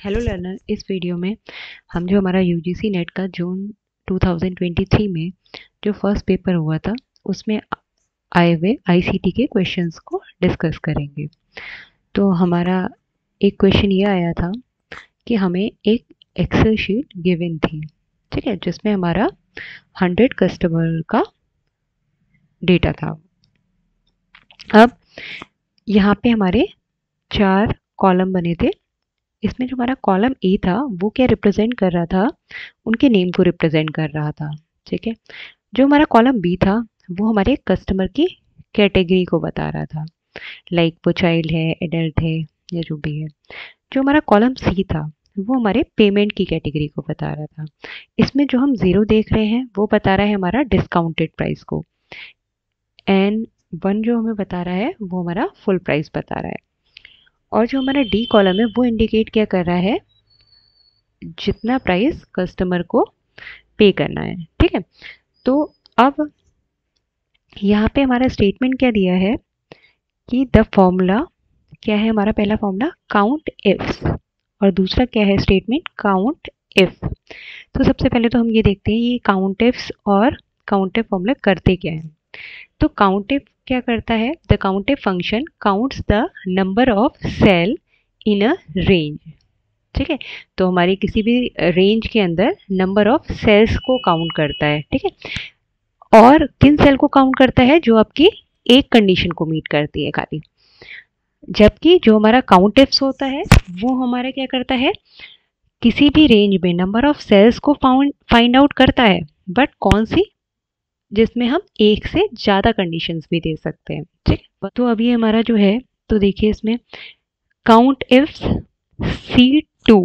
Hello learner, इस video में हम जो हमारा यूजीसी नेट का जून 2023 में जो फर्स्ट पेपर हुआ था उसमें आए हुए आईसीटी के क्वेश्चंस को डिस्कस करेंगे। तो हमारा एक क्वेश्चन ये आया था कि हमें एक एक्सेल शीट गिवन थी, ठीक है, जिसमें हमारा 100 कस्टमर का डेटा था। अब यहाँ पे हमारे 4 कॉलम बने थे। इसमें जो हमारा कॉलम ए था वो क्या रिप्रेजेंट कर रहा था, उनके नेम को रिप्रेजेंट कर रहा था, ठीक है। जो हमारा कॉलम बी था वो हमारे कस्टमर की कैटेगरी को बता रहा था, लाइक वो चाइल्ड है, एडल्ट है या जो भी है। जो हमारा कॉलम सी था वो हमारे पेमेंट की कैटेगरी को बता रहा था। इसमें जो हम जीरो देख रहे हैं वो बता रहा है हमारा डिस्काउंटेड प्राइस को, एंड वन जो हमें बता रहा है वो हमारा फुल प्राइस बता रहा है। और जो हमारा डी कॉलम है वो इंडिकेट क्या कर रहा है, जितना प्राइस कस्टमर को पे करना है, ठीक है। तो अब यहाँ पे हमारा स्टेटमेंट क्या दिया है कि द फॉर्मूला क्या है, हमारा पहला फॉर्मूला काउंट इफ्स और दूसरा क्या है स्टेटमेंट काउंट इफ। तो सबसे पहले तो हम ये देखते हैं ये काउंट इफ्स और काउंट इफ फॉर्मूला करते क्या है। तो काउंट इफ क्या करता है, the count if function counts the number of cell in a range, ठीक है। तो हमारी किसी भी रेंज के अंदर नंबर ऑफ सेल्स को काउंट करता है, ठीक है। और किन सेल को काउंट करता है, जो आपकी एक कंडीशन को मीट करती है खाली। जबकि जो हमारा काउंट इफ्स होता है वो हमारा क्या करता है, किसी भी रेंज में नंबर ऑफ सेल्स को फाइंड आउट करता है, बट कौन सी, जिसमें हम एक से ज़्यादा कंडीशंस भी दे सकते हैं, ठीक। तो अभी हमारा जो है, तो देखिए इसमें काउंट इफ्स C2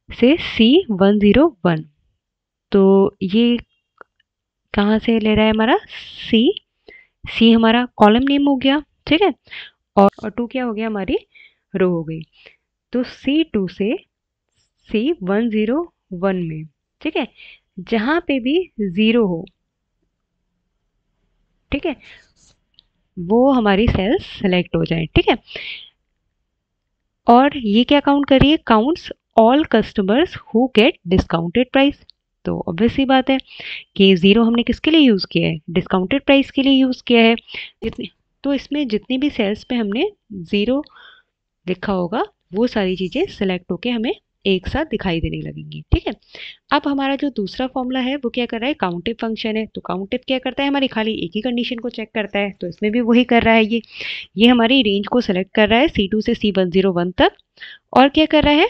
से C101, तो ये कहाँ से ले रहा है हमारा सी हमारा कॉलम नेम हो गया, ठीक है। और टू क्या हो गया, हमारी रो हो गई। तो C2 से C101 में, ठीक है, जहाँ पे भी जीरो हो, ठीक है, वो हमारी सेल्स सेलेक्ट हो जाए, ठीक है। और ये क्या काउंट करिए, counts all customers who get discounted price. तो ऑब्वियस सी बात है कि ज़ीरो हमने किसके लिए यूज़ किया है, डिस्काउंटेड प्राइस के लिए यूज़ किया है। जितने, तो इसमें जितनी भी सेल्स पे हमने ज़ीरो लिखा होगा वो सारी चीज़ें सिलेक्ट होके हमें एक साथ दिखाई देने लगेंगी, ठीक है। अब हमारा जो दूसरा फॉर्मूला है वो क्या कर रहा है, काउंटिव फंक्शन है। तो काउंटिव क्या करता है, हमारी खाली एक ही कंडीशन को चेक करता है, तो इसमें भी वही कर रहा है। ये हमारी रेंज को सेलेक्ट कर रहा है C2 से C101 तक, और क्या कर रहा है,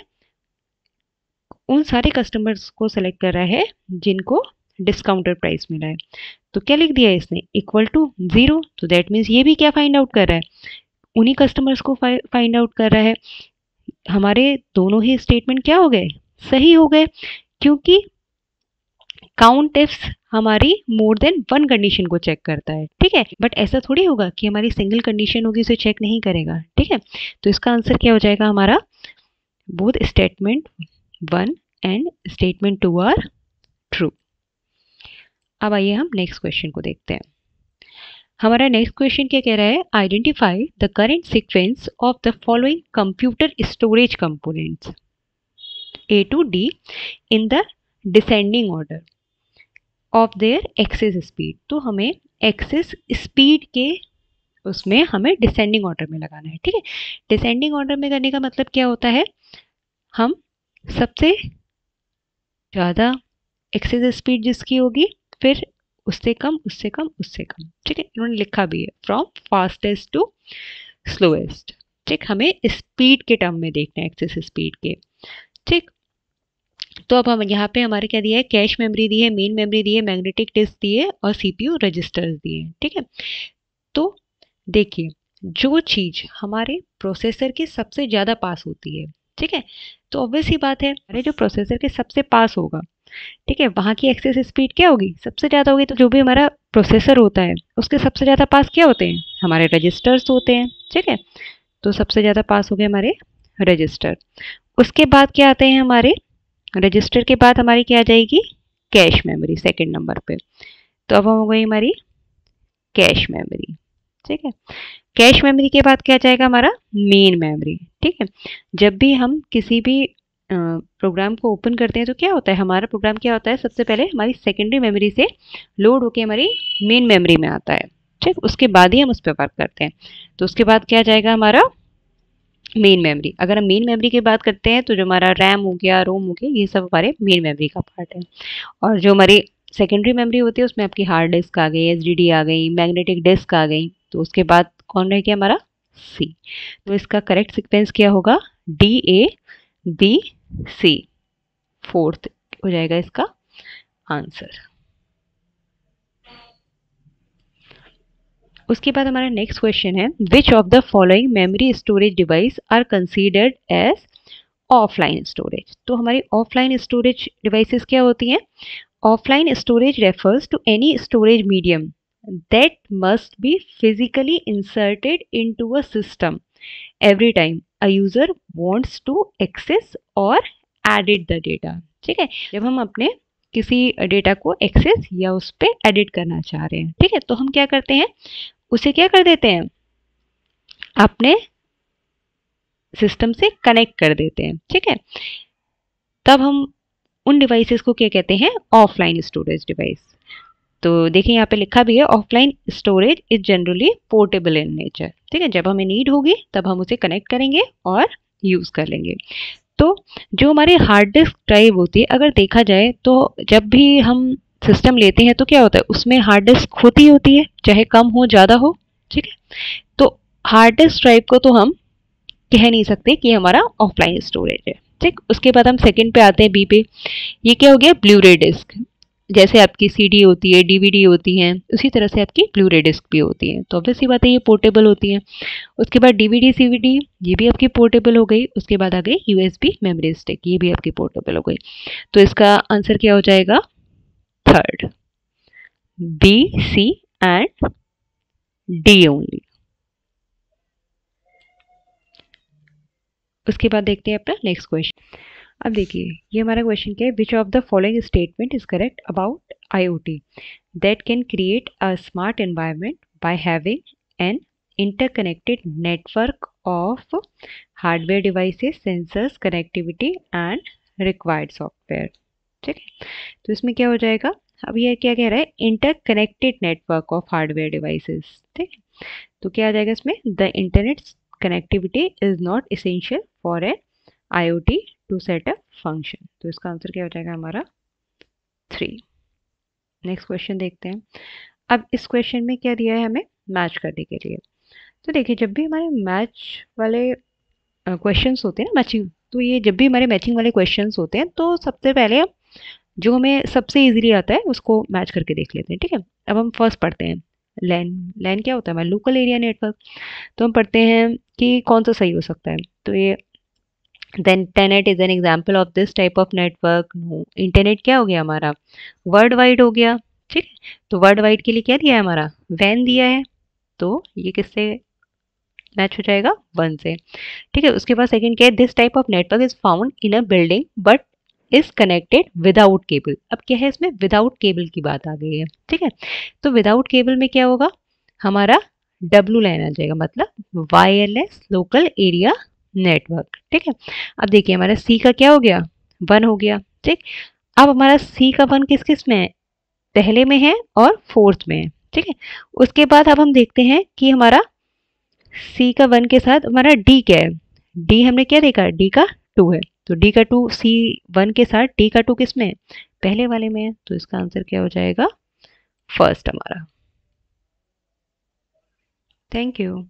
उन सारे कस्टमर्स को सेलेक्ट कर रहा है जिनको डिस्काउंटेड प्राइस मिला है। तो क्या लिख दिया है इसने, इक्वल टू जीरो। तो दैट मीन्स ये भी क्या फाइंड आउट कर रहा है, उन्हीं कस्टमर्स को फाइंड आउट कर रहा है। हमारे दोनों ही स्टेटमेंट क्या हो गए, सही हो गए, क्योंकि काउंट इफ्स हमारी मोर देन वन कंडीशन को चेक करता है, ठीक है। बट ऐसा थोड़ी होगा कि हमारी सिंगल कंडीशन होगी उसे चेक नहीं करेगा, ठीक है। तो इसका आंसर क्या हो जाएगा हमारा, both statement 1 and statement 2 are true. अब आइए हम नेक्स्ट क्वेश्चन को देखते हैं। हमारा नेक्स्ट क्वेश्चन क्या कह रहा है, identify the current sequence of the following computer storage components A to D in the descending order of their access speed. तो हमें एक्सेस स्पीड के उसमें हमें डिसेंडिंग ऑर्डर में लगाना है, ठीक है। डिसेंडिंग ऑर्डर में करने का मतलब क्या होता है, हम सबसे ज़्यादा एक्सेस स्पीड जिसकी होगी, फिर उससे कम, उससे कम, उससे कम, ठीक है। इन्होंने लिखा भी है फ्रॉम फास्टेस्ट टू स्लोएस्ट, ठीक। हमें स्पीड के टर्म में देखना है, एक्सेस स्पीड के, ठीक। तो अब हम यहाँ पे हमारे क्या दिया है, कैश मेमोरी दी है, मेन मेमोरी दी है, मैग्नेटिक डिस्क दी है और सीपीयू रजिस्टर्स दिए हैं, ठीक है। तो देखिए, जो चीज़ हमारे प्रोसेसर के सबसे ज़्यादा पास होती है, ठीक है, तो ऑब्वियस ही बात है हमारे जो प्रोसेसर के सबसे पास होगा, ठीक है, वहाँ की एक्सेस स्पीड क्या होगी, सबसे ज़्यादा होगी। तो जो भी हमारा प्रोसेसर होता है उसके सबसे ज़्यादा पास क्या होते हैं, हमारे रजिस्टर्स होते हैं, ठीक है। तो सबसे ज़्यादा पास हो गए हमारे रजिस्टर। उसके बाद क्या आते हैं, हमारे रजिस्टर के बाद हमारी क्या आ जाएगी, कैश मेमोरी सेकंड नंबर पे। तो अब हो गई हमारी कैश मेमोरी, ठीक है। कैश मेमोरी के बाद क्या जाएगा हमारा मेन मेमोरी। ठीक है, जब भी हम किसी भी प्रोग्राम को ओपन करते हैं तो क्या होता है, हमारा प्रोग्राम क्या होता है, सबसे पहले हमारी सेकेंडरी मेमोरी से लोड होके हमारी मेन मेमोरी में आता है। ठीक, उसके बाद ही हम उस पर वर्क करते हैं। तो उसके बाद क्या जाएगा हमारा मेन मेमोरी। अगर हम मेन मेमोरी की बात करते हैं तो जो हमारा रैम हो गया, रोम हो गया, ये सब हमारे मेन मेमोरी का पार्ट है। और जो हमारी सेकेंडरी मेमोरी होती है उसमें आपकी हार्ड डिस्क आ गई, एसडीडी आ गई, मैग्नेटिक डिस्क आ गई। तो उसके बाद कौन रह गया हमारा सी। तो इसका करेक्ट सीक्वेंस क्या होगा, DABC, फोर्थ हो जाएगा इसका आंसर। उसके बाद हमारा नेक्स्ट क्वेश्चन है, which of the following memory storage device are considered as offline storage. तो हमारी ऑफलाइन स्टोरेज डिवाइसेस क्या होती हैं, offline storage refers to any storage medium that must be physically inserted into a system every time a user wants to access or edit the data। ठीक है, जब हम अपने किसी डेटा को एक्सेस या उस पर एडिट करना चाह रहे हैं, ठीक है, तो हम क्या करते हैं, उसे क्या कर देते हैं, अपने सिस्टम से कनेक्ट कर देते हैं। ठीक है, तब हम उन डिवाइसेस को क्या कहते हैं, ऑफलाइन स्टोरेज डिवाइस। तो देखिए यहाँ पे लिखा भी है, offline storage is generally portable in nature. ठीक है, जब हमें नीड होगी तब हम उसे कनेक्ट करेंगे और यूज कर लेंगे। तो जो हमारी हार्ड डिस्क ड्राइव होती है, अगर देखा जाए तो जब भी हम सिस्टम लेते हैं तो क्या होता है, उसमें हार्ड डिस्क होती है, चाहे कम हो ज़्यादा हो। ठीक है, तो हार्ड डिस्क ड्राइव को तो हम कह नहीं सकते कि हमारा ऑफलाइन स्टोरेज है। ठीक, उसके बाद हम सेकंड पे आते हैं, बी पे। ये क्या हो गया, ब्लू-रे डिस्क। जैसे आपकी सीडी होती है, डीवीडी होती हैं, उसी तरह से आपकी ब्लू-रे डिस्क भी होती हैं। तो ऑब्वियस सी बात है, ये पोर्टेबल होती हैं। उसके बाद डीवीडी सीवीडी, ये भी आपकी पोर्टेबल हो गई। उसके बाद आ गई यूएसबी मेमोरी स्टिक, ये भी आपकी पोर्टेबल हो गई। तो इसका आंसर क्या हो जाएगा, third, B, C and D only. उसके बाद देखते हैं अपना नेक्स्ट क्वेश्चन। अब देखिए ये हमारा क्वेश्चन क्या है, which of the following statement is correct about IoT that can create a smart environment by having an interconnected network of hardware devices, sensors, connectivity and required software। ठीक है, तो इसमें क्या हो जाएगा, अब ये क्या कह रहा है, interconnected network of hardware devices. ठीक है, तो क्या आ जाएगा इसमें, the internet connectivity is not essential for a IoT to set a function. तो इसका आंसर क्या हो जाएगा हमारा 3। नेक्स्ट क्वेश्चन देखते हैं। अब इस क्वेश्चन में क्या दिया है हमें, मैच करने के लिए। तो देखिए जब भी हमारे मैच वाले क्वेश्चंस होते हैं ना, मैचिंग, तो ये जब भी हमारे मैचिंग वाले क्वेश्चंस होते हैं तो सबसे पहले हम जो हमें सबसे इजीली आता है उसको मैच करके देख लेते हैं। ठीक है, अब हम फर्स्ट पढ़ते हैं लैन। लैन क्या होता है, हमारा लोकल एरिया नेटवर्क। तो हम पढ़ते हैं कि कौन सा सही हो सकता है। तो ये then tenet is an example of this type of network. No, internet क्या हो गया हमारा, वर्ल्ड वाइड हो गया। ठीक है, तो वर्ल्ड वाइड के लिए क्या दिया है हमारा, वैन दिया है। तो ये किससे मैच हो जाएगा, 1 से। ठीक है, उसके बाद सेकंड क्या है, this type of network is found in a building but is connected without cable. अब क्या है इसमें, विदाउट केबल की बात आ गई है। ठीक है, तो विदाउट केबल में क्या होगा, हमारा डब्लू लाइन आ जाएगा, मतलब वायरलेस लोकल एरिया नेटवर्क। ठीक है, अब देखिए हमारा सी का क्या हो गया, 1 हो गया। ठीक, अब हमारा सी का 1 किस किस में है, पहले में है और फोर्थ में है। ठीक है, उसके बाद अब हम देखते हैं कि हमारा सी का 1 के साथ हमारा डी क्या है। डी हमने क्या देखा, डी का 2 है। तो डी का 2 सी 1 के साथ डी का 2 किस में है, पहले वाले में है। तो इसका आंसर क्या हो जाएगा, फर्स्ट हमारा। Thank you.